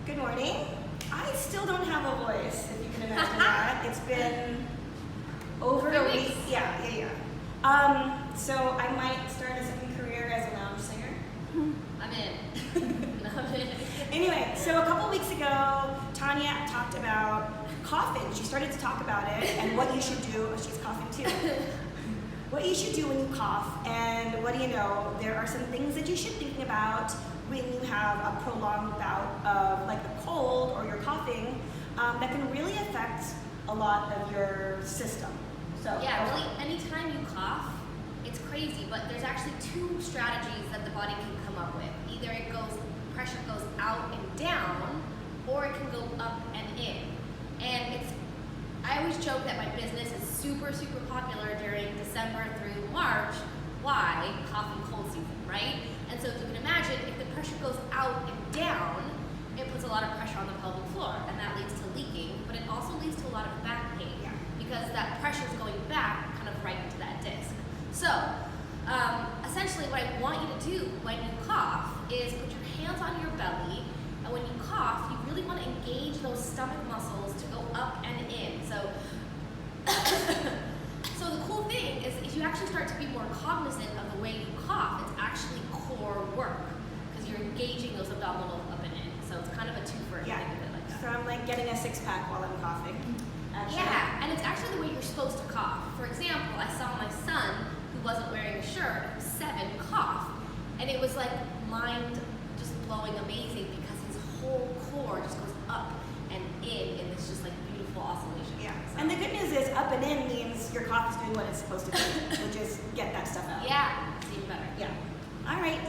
Good morning. I still don't have a voice, if you can imagine that. It's been over a week. Yeah. So I might start a second career as a lounge singer. I'm in. Anyway, so a couple weeks ago, Tanya talked about coughing. She started to talk about it and what you should do. Oh, she's coughing too. What you should do when you cough, and what do you know? There are some things that you should be thinking about when you have a prolonged bout of like a cold or you're coughing that can really affect a lot of your system. So Yeah, really, anytime you cough, it's crazy, but there's actually two strategies that the body can come up with. Either pressure goes out and down, or it can go up and in. And I always joke that my business is super, super popular during December through March. Why? Cough and cold season, right? And so if you can imagine, if the pressure goes out and down, it puts a lot of pressure on the pelvic floor, and that leads to leaking, but it also leads to a lot of back pain, because that pressure is going back kind of right into that disc. So, essentially what I want you to do when you cough is put your hands on your belly, and when you cough, you really want to engage those stomach muscles to go up and in. So the cool thing is if you actually start to be more cognizant of the way you cough, it's actually core work, because you're engaging those abdominals up and in. So it's kind of a twofer. Yeah. Think of it like that. So I'm like getting a six-pack while I'm coughing. Actually. Yeah, and it's actually the way you're supposed to cough. For example, I saw my son, who wasn't wearing a shirt, who was 7, cough, and it was like mind just blowing amazing, because his whole core just goes up and in this just like beautiful oscillation. Yeah. So. And the good news is up and in means your cough is doing what it's supposed to do, which is get that stuff out. Yeah, it's even better. Yeah. All right.